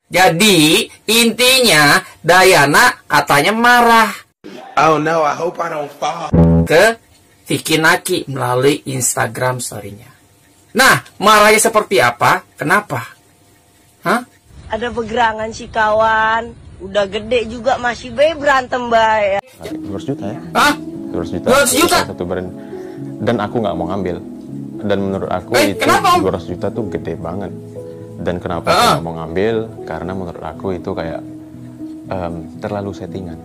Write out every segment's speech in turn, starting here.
Jadi intinya Dayana katanya marah. Oh no, I hope I don't fall. Ke Vicky Naki melalui Instagram story-nya. Nah, marahnya seperti apa? Kenapa? Hah? Ada pegerangan sih kawan. Udah gede juga masih berantem bay. 200 juta ya? Hah? 200 juta. 200 juta? Satu brand. Dan aku nggak mau ngambil. Dan menurut aku itu kenapa, Om? 200 juta tuh gede banget. Dan kenapa aku nggak mau ngambil? Karena menurut aku itu kayak terlalu settingan.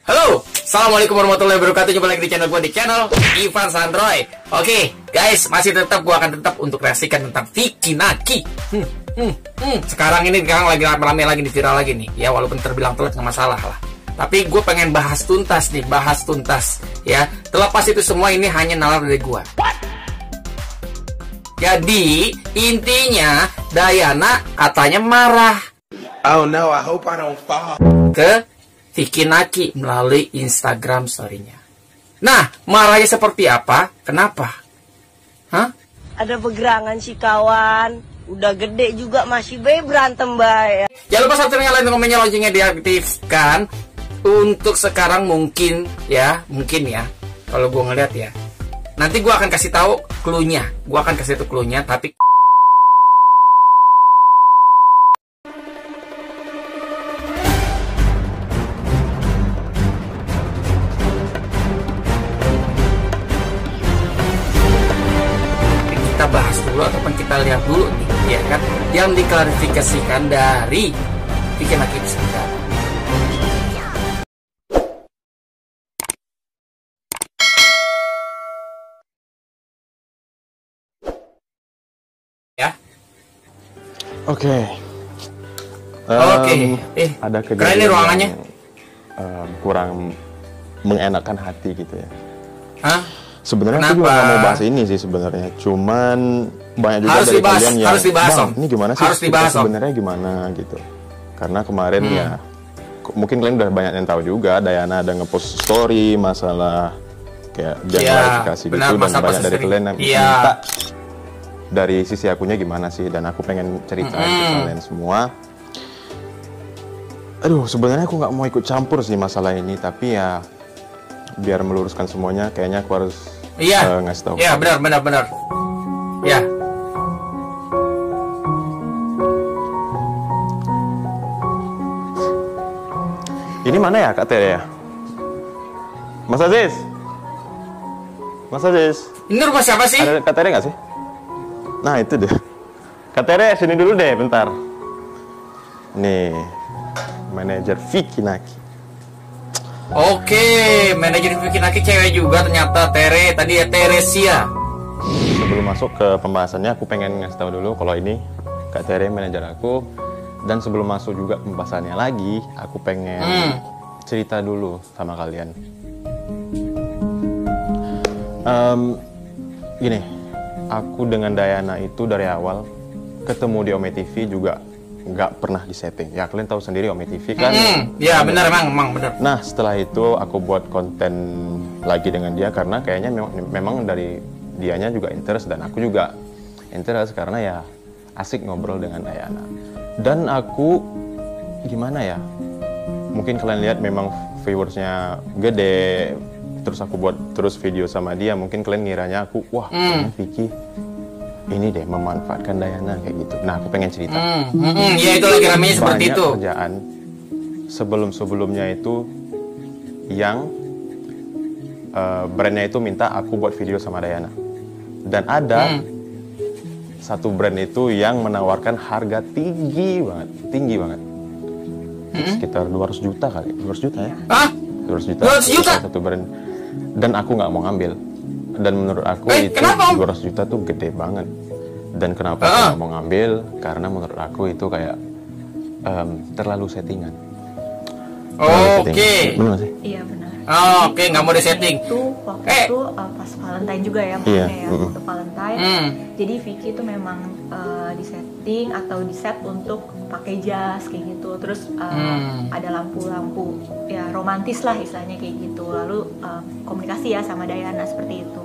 Halo, assalamualaikum warahmatullahi wabarakatuh. Jumpa lagi di channel gue, di channel Ivan Sandroy. Oke, guys, masih tetap gue akan tetap untuk reaksikan tentang Vicky Naki. Sekarang ini lagi rame-rame lagi, viral lagi nih. Ya, walaupun terbilang telat nggak masalah lah. Tapi gue pengen bahas tuntas nih, bahas tuntas. Ya, terlepas itu semua ini hanya nalar dari gue. Jadi intinya Dayana katanya marah. Oh no, I hope I don't fall. Ke Vicky Naki melalui Instagram story-nya. Nah, marahnya seperti apa? Kenapa? Hah? Ada pegerangan sih kawan. Udah gede juga masih berantem bay. Jangan lupa subscribe, nyalain komennya, loncengnya diaktifkan. Untuk sekarang mungkin ya. Kalau gue ngeliat ya. Nanti gue akan kasih tahu clue-nya. Gue akan kasih tahu clue-nya, tapi kita bahas dulu ataupun kita lihat dulu nih, ya kan, yang diklarifikasikan dari Vicky Naki itu sendiri. Ya. Oke. Keren Ada nih kejadian ruangannya. yang, kurang mengenakan hati gitu ya. Hah? Sebenarnya aku juga nggak mau bahas ini sih sebenarnya. Cuman banyak juga Harus dari dibahas, kalian yang harus dibahas, Bang, Om. ini gimana sih? Harus dibahas, Om. Sebenarnya gimana gitu. Karena kemarin ya mungkin kalian udah banyak yang tahu juga Dayana ada ngepost story masalah kayak jangan klarifikasi gitu, dan banyak dari kalian yang minta dari sisi akunya gimana sih, dan aku pengen cerita ke kalian semua. Aduh, sebenarnya aku nggak mau ikut campur sih masalah ini, tapi ya biar meluruskan semuanya kayaknya aku harus ngasih tahu. Iya, benar. Ya. Ini mana ya Kak Tere ya? Mas Aziz? Mas Aziz? Ini rumah siapa sih? Ada Kak Tere nggak sih? Nah itu deh. Kak Tere sini dulu deh bentar. Nih, manajer Vicky Naki. Oke, manajer Vicky Naki cewek juga ternyata, Tere. Tadi ya Teresia. Sebelum masuk ke pembahasannya, aku pengen ngasih tahu dulu kalau ini Kak Tere manajer aku. Dan sebelum masuk juga pembahasannya lagi, aku pengen cerita dulu sama kalian. Gini, aku dengan Dayana itu dari awal ketemu di Ome TV juga nggak pernah disetting. Ya kalian tahu sendiri Ome TV kan. Ya benar, emang benar. Nah setelah itu aku buat konten lagi dengan dia karena kayaknya memang dari dianya juga interest dan aku juga interest karena ya asik ngobrol dengan Dayana. Dan aku gimana ya, mungkin kalian lihat memang viewersnya gede, terus aku buat terus video sama dia, mungkin kalian ngiranya aku wah Vicky ini deh memanfaatkan Dayana kayak gitu. Nah aku pengen cerita. Ya itu lagi ramenya seperti itu. Banyak kerjaan sebelumnya itu yang brandnya itu minta aku buat video sama Dayana, dan ada satu brand itu yang menawarkan harga tinggi banget. Sekitar 200 juta kali, 200 juta ya? Hah? 200 juta. 200 juta? Satu brand. Dan aku nggak mau ngambil. Dan menurut aku itu kenapa, Om? 200 juta tuh gede banget. Dan kenapa aku nggak mau ngambil? Karena menurut aku itu kayak terlalu settingan. Oke. Benar sih? Iya benar. Oke, nggak mau disetting. Itu waktu itu pas Valentine juga ya, makanya ya waktu Valentine. Jadi Vicky itu memang disetting atau diset untuk pakai jas kayak gitu, terus ada lampu-lampu ya romantis lah istilahnya kayak gitu, lalu komunikasi ya sama Diana seperti itu.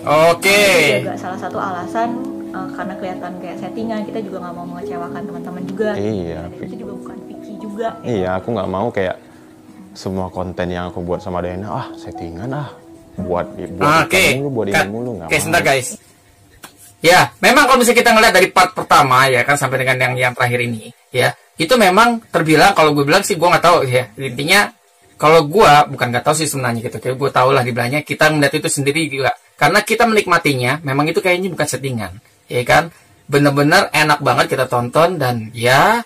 Oke. Itu juga salah satu alasan karena kelihatan kayak settingan, kita juga nggak mau mengecewakan teman-teman juga. Iya, Dan itu juga bukan Vicky juga. Iya, aku nggak mau kayak semua konten yang aku buat sama Diana settingan buat Oke. mulu, buat ini mulu nggak Oke, mau. sebentar guys. Ya, memang kalau misalnya kita ngeliat dari part pertama ya kan sampai dengan yang terakhir ini, ya itu memang terbilang, kalau gue bilang sih gue nggak tahu ya, intinya kalau gue bukan nggak tahu sih sebenarnya gitu, kayak gue tahu lah dibilangnya kita melihat itu sendiri juga karena kita menikmatinya, memang itu kayaknya bukan settingan, ya kan, bener-bener enak banget kita tonton dan ya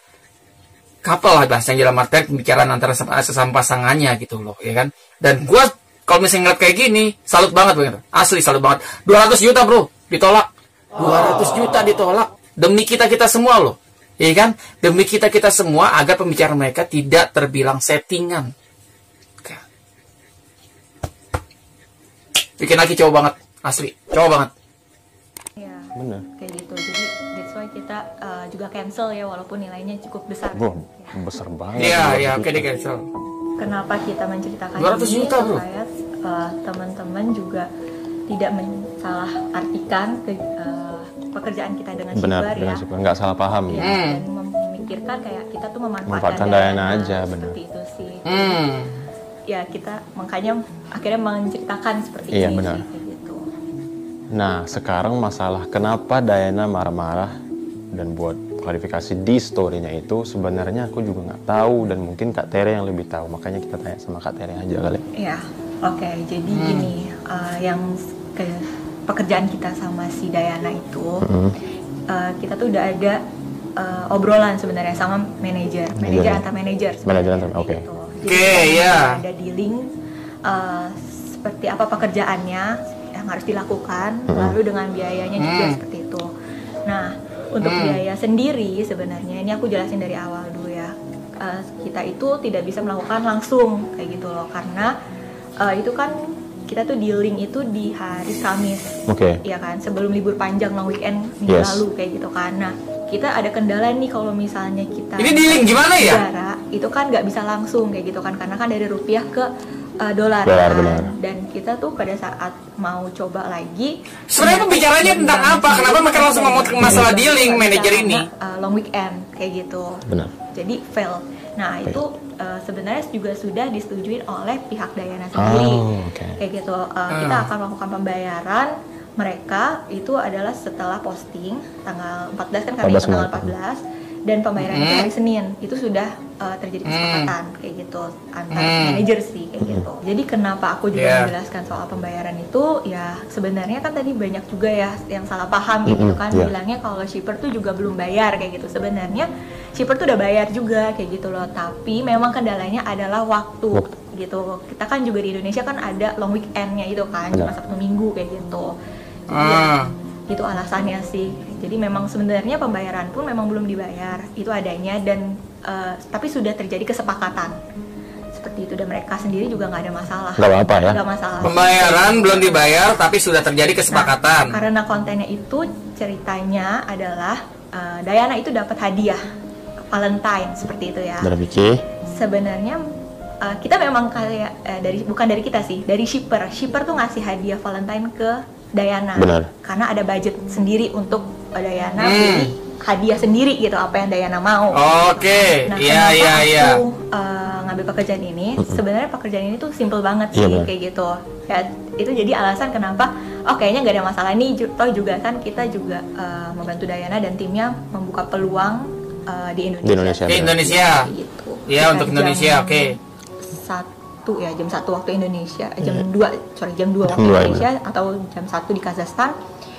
couple lah bahasanya, dalam artian pembicaraan antara sesama pasangannya gitu loh, ya kan. Dan gue kalau misalnya ngeliat kayak gini salut banget bener, asli salut banget. 200 juta bro ditolak, 200 juta ditolak demi kita semua loh. Ya kan? Demi kita semua agar pembicaraan mereka tidak terbilang settingan. Oke. Bikin lagi coba banget, asli, coba banget. Ya, Bener. kayak gitu. Jadi that's why kita juga cancel ya, walaupun nilainya cukup besar. Wah, Ya. besar banget. Iya, oke deh cancel. Kenapa kita menceritakan 200 ini juta, bro. supaya teman-teman juga tidak mensalah artikan pekerjaan kita dengan Benar, Shipper dengan ya. Shipper. Nggak salah paham Ya, ya. dan memikirkan kayak kita tuh memanfaatkan Memanfaatkan Diana aja, seperti itu sih. Hmm. Ya kita makanya akhirnya menceritakan seperti Iya, ini benar. sih, kayak gitu. Nah, sekarang masalah kenapa Diana marah-marah dan buat klarifikasi di story-nya itu sebenarnya aku juga nggak tahu dan mungkin Kak Tere yang lebih tahu, makanya kita tanya sama Kak Tere aja kali. Ya, oke. Jadi gini, yang pekerjaan kita sama si Diana itu, kita tuh udah ada obrolan sebenarnya sama manajer antar manajer. Manajer antar, oke. Gitu. Jadi Oke, kita ya. ada dealing seperti apa pekerjaannya yang harus dilakukan, lalu dengan biayanya juga seperti itu. Nah, untuk biaya sendiri sebenarnya ini aku jelasin dari awal dulu ya. Kita itu tidak bisa melakukan langsung kayak gitu loh, karena itu kan kita tuh dealing itu di hari Kamis, Oke. ya kan, sebelum libur panjang long weekend minggu Yes. lalu kayak gitu kan. Nah, kita ada kendala nih kalau misalnya kita Ini dealing gimana ya? negara, itu kan nggak bisa langsung kayak gitu kan, karena kan dari rupiah ke dolar Dolar, kan. benar. Dan kita tuh pada saat mau coba lagi Sebenarnya pembicaranya tentang apa? Kenapa mereka langsung ngomong masalah dealing manajer ini? long weekend kayak gitu. Benar. Jadi fail. Nah, Fail. itu sebenarnya juga sudah disetujui oleh pihak Diana sendiri. Oke. Kayak gitu. Kita akan melakukan pembayaran mereka itu adalah setelah posting tanggal 14 kan, kami 14 tanggal Maret. 14, dan pembayaran itu hari Senin. Itu sudah terjadi kesepakatan kayak gitu antar manajer sih kayak gitu. Jadi kenapa aku juga Yeah. menjelaskan soal pembayaran itu, ya sebenarnya kan tadi banyak juga ya yang salah paham kayak gitu kan, yeah. bilangnya kalau shipper tuh juga belum bayar kayak gitu. Sebenarnya shipper tuh udah bayar juga kayak gitu loh, tapi memang kendalanya adalah waktu gitu. Kita kan juga di Indonesia kan ada long weekendnya itu kan, cuma Benar. Sabtu Minggu kayak gitu. Jadi ya, itu alasannya sih. Jadi memang sebenarnya pembayaran pun memang belum dibayar, itu adanya, dan tapi sudah terjadi kesepakatan seperti itu, dan mereka sendiri juga nggak ada masalah. Nggak apa-apa ya? Nggak masalah. Pembayaran belum dibayar tapi sudah terjadi kesepakatan. Nah, karena kontennya itu ceritanya adalah Diana itu dapat hadiah Valentine seperti itu ya. Benar, Vicky. Sebenarnya kita memang kayak bukan dari kita sih, dari shipper. Shipper tuh ngasih hadiah Valentine ke Diana. Benar. Karena ada budget sendiri untuk Diana beli hadiah sendiri gitu, apa yang Diana mau. Oke, Nah, iya kenapa iya iya. aku ngambil pekerjaan ini? Sebenarnya pekerjaan ini tuh simple banget sih, Iya, benar. kayak gitu. Ya, itu jadi alasan kenapa kayaknya nggak ada masalah nih. Toh juga kan kita juga membantu Diana dan timnya membuka peluang di Indonesia. Di Indonesia. Ke benar. Indonesia. Gitu. Iya, Kita untuk Indonesia, jam oke. 1 ya, jam 1 waktu Indonesia, jam 2 Jam waktu 2, Indonesia atau jam 1 di Kazakhstan.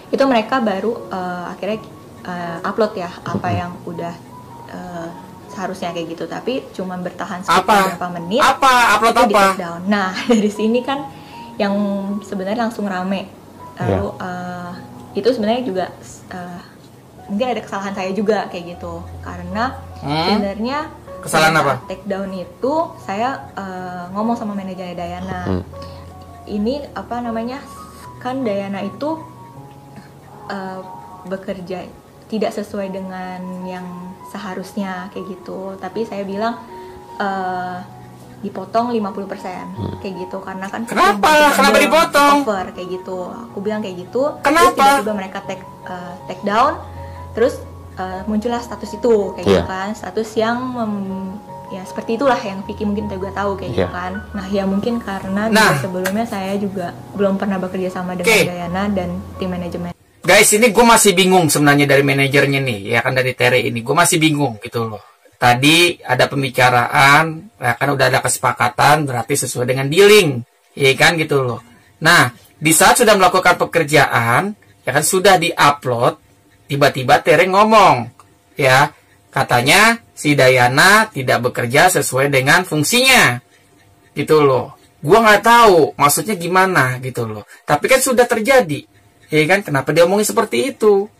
Itu mereka baru akhirnya upload ya apa yang udah seharusnya kayak gitu, tapi cuma bertahan sekitar berapa menit. Apa? Upload itu di apa? take down. Nah, dari sini kan yang sebenarnya langsung rame. Lalu itu sebenarnya juga mungkin ada kesalahan saya juga kayak gitu, karena sebenarnya Kesalahan pada apa? saat take down itu saya ngomong sama manajernya Diana. Ini apa namanya, kan Diana itu bekerja tidak sesuai dengan yang seharusnya kayak gitu. Tapi saya bilang dipotong 50% kayak gitu, karena kan Kenapa dipotong? Over kayak gitu. Aku bilang kayak gitu. Kenapa? Terus tiba-tiba mereka take down, terus muncullah status itu kayak gitu kan, status yang ya seperti itulah yang Vicky mungkin juga tahu kayak gitu kan. Nah ya mungkin karena sebelumnya saya juga belum pernah bekerja sama dengan Dayana dan tim manajemen. Guys, ini gue masih bingung sebenarnya dari manajernya nih, ya kan, dari Tere ini. Gue masih bingung gitu loh. Tadi ada pembicaraan, ya kan, udah ada kesepakatan, berarti sesuai dengan dealing, ya kan gitu loh. Nah, di saat sudah melakukan pekerjaan, ya kan, sudah di-upload, tiba-tiba Tere ngomong, ya, katanya si Dayana tidak bekerja sesuai dengan fungsinya, gitu loh. Gua nggak tahu maksudnya gimana gitu loh. Tapi kan sudah terjadi, ya kan? Kenapa dia omongin seperti itu?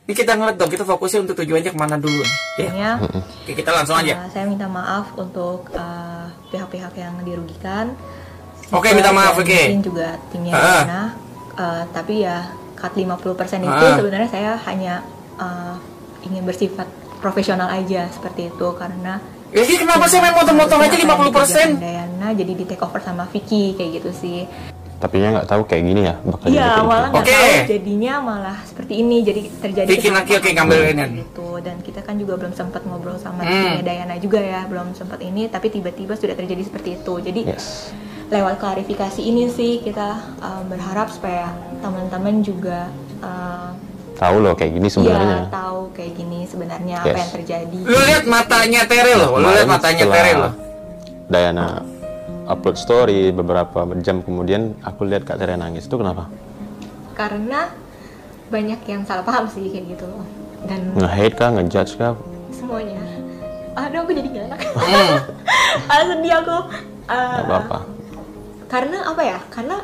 Ini kita ngeliat dong, kita fokusnya untuk tujuannya kemana dulu nih, ya. Oke, kita langsung aja. Saya minta maaf untuk pihak-pihak yang dirugikan. Oke, minta maaf, oke. Mungkin juga timnya Dayana, tapi ya cut 50% itu sebenarnya saya hanya ingin bersifat profesional aja seperti itu, karena jadi kenapa sih main motong-motong aja 50%? Dayana jadi di take over sama Vicky kayak gitu sih. Tapi ya nggak tahu kayak gini ya bakal Iya, jadi malah nggak tahu jadinya malah seperti ini, jadi terjadi Vicky Naki, oke, ngambil ini gitu. Dan kita kan juga belum sempat ngobrol sama timnya Dayana juga ya, belum sempat ini, tapi tiba-tiba sudah terjadi seperti itu. Jadi lewat klarifikasi ini sih kita berharap supaya teman-teman juga tahu loh kayak gini sebenarnya. Iya, tahu kayak gini sebenarnya apa yang terjadi. Lu lihat matanya Tere loh, lu lihat matanya Tere loh. Dayana upload story beberapa jam kemudian aku lihat Kak Tere nangis. Itu kenapa? Karena banyak yang salah paham sih kayak gitu loh. Dan nge-hate kah, nge-judge kah? Semuanya. Aduh, aku jadi gak enak. Sedih aku. Gak apa-apa. Karena apa ya? Karena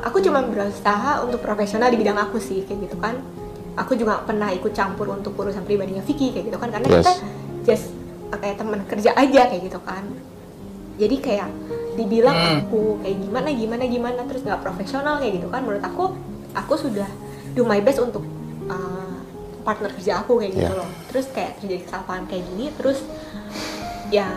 aku cuma berusaha untuk profesional di bidang aku sih kayak gitu kan. Aku juga pernah ikut campur untuk urusan pribadinya Vicky kayak gitu kan, karena kita just kayak teman kerja aja kayak gitu kan. Jadi kayak dibilang aku kayak gimana terus nggak profesional kayak gitu kan. Menurut aku sudah do my best untuk partner kerja aku kayak gitu loh. Terus kayak terjadi kesalahan kayak gini, terus ya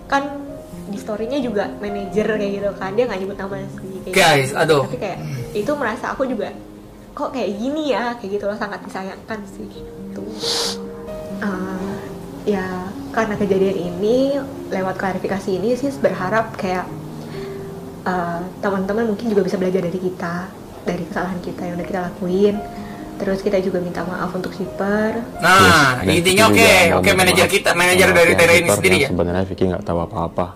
kan di story-nya juga manajer kayak gitu kan, dia nggak nyebut nama sih kayak guys gitu. Aduh, tapi kayak itu merasa aku juga kok kayak gini ya kayak gitu loh, sangat disayangkan sih gitu. Ya karena kejadian ini, lewat klarifikasi ini sih berharap kayak teman-teman mungkin juga bisa belajar dari kita, dari kesalahan kita yang udah kita lakuin. Terus kita juga minta maaf untuk shipper. Nah, intinya oke, manajer kita, manajer dari Tere ini sendiri ya. Sebenarnya Vicky nggak tahu apa-apa.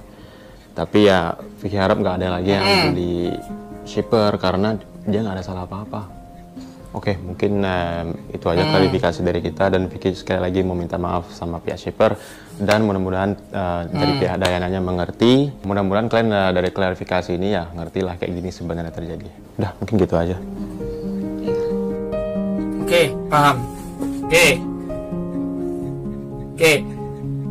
Tapi ya Vicky harap nggak ada lagi yang di shipper karena dia nggak ada salah apa-apa. Oke, mungkin itu aja klarifikasi dari kita, dan Vicky sekali lagi mau minta maaf sama pihak shipper, dan mudah-mudahan dari pihak Dayananya mengerti. Mudah-mudahan kalian dari klarifikasi ini ya ngerti lah kayak gini sebenarnya terjadi. Udah, mungkin gitu aja. Oke, paham. Oke.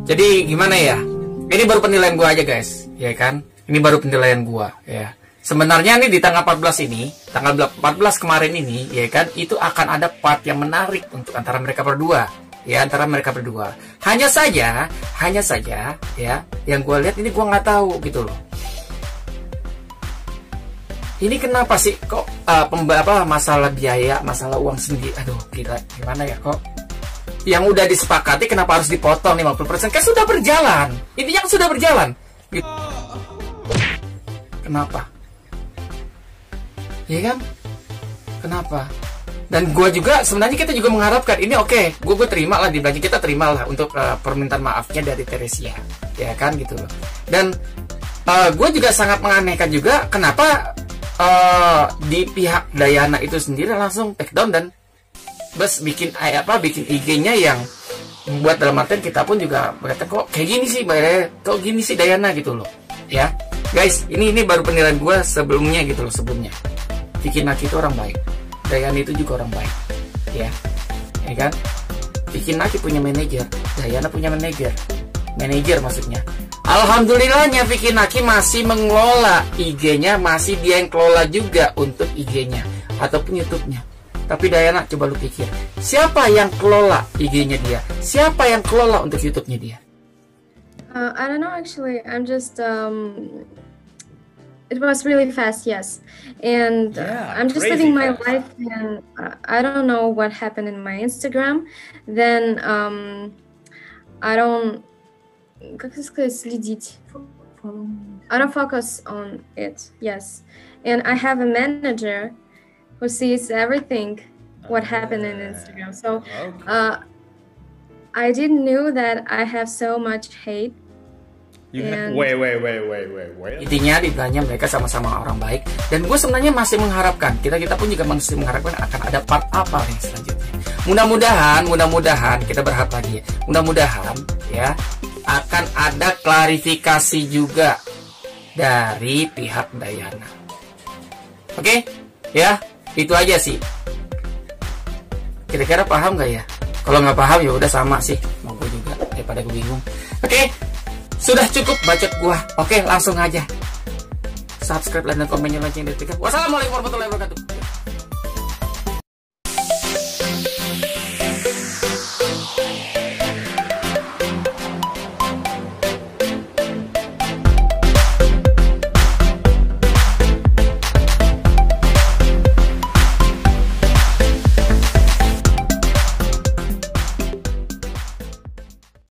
Jadi gimana ya? Ini baru penilaian gua aja guys, ya kan? Ini baru penilaian gua, ya. Sebenarnya nih di tanggal 14 ini, tanggal 14 kemarin ini, ya kan, itu akan ada part yang menarik untuk antara mereka berdua, ya, antara mereka berdua. Hanya saja, ya, yang gue lihat ini gue nggak tahu gitu loh. Ini kenapa sih kok masalah biaya, masalah uang sendiri, aduh gila, gimana ya kok? Yang udah disepakati kenapa harus dipotong 50%? Kan sudah berjalan, ini yang sudah berjalan. Gitu. Kenapa? Iya kan? Kenapa? Dan gue juga sebenarnya kita juga mengharapkan ini gue terima lah, di belakang kita terima lah untuk permintaan maafnya dari Teresia, ya kan gitu loh. Dan gue juga sangat menganehkan juga kenapa di pihak Dayana itu sendiri langsung take down dan bikin IG-nya yang membuat dalam artian kita pun juga berkata kok kayak gini sih, kok gini sih Dayana gitu loh, ya guys. Ini baru penilaian gue sebelumnya gitu loh, sebelumnya. Vicky Naki itu orang baik, Dayana itu juga orang baik, ya kan? Vicky Naki punya manajer, Dayana punya manajer maksudnya. Alhamdulillahnya Vicky Naki masih mengelola IG-nya, masih dia yang kelola juga untuk IG-nya ataupun YouTube-nya. Tapi Dayana, coba lu pikir, siapa yang kelola IG-nya dia? Siapa yang kelola untuk YouTube-nya dia? I don't know actually. I'm just it was really fast, yes. And I'm just living my life, and I don't know what happened in my Instagram. Then I don't как сказать, следить. I don't focus on it. Yes. And I have a manager who sees everything what happened in Instagram. So I didn't know that I have so much hate. Wait. Intinya dibilangnya mereka sama-sama orang baik, dan gue sebenarnya masih mengharapkan, kita pun juga masih mengharapkan akan ada part apa yang selanjutnya. Mudah-mudahan kita berharap lagi, mudah-mudahan ya akan ada klarifikasi juga dari pihak Dayana. Oke, ya itu aja sih. Kira-kira paham gak ya? Kalau nggak paham ya udah sama sih, mau gue juga daripada gue bingung. Oke. Sudah cukup bacot gua. Oke, langsung aja subscribe, like, dan komennya lonceng. Wassalamualaikum warahmatullahi wabarakatuh.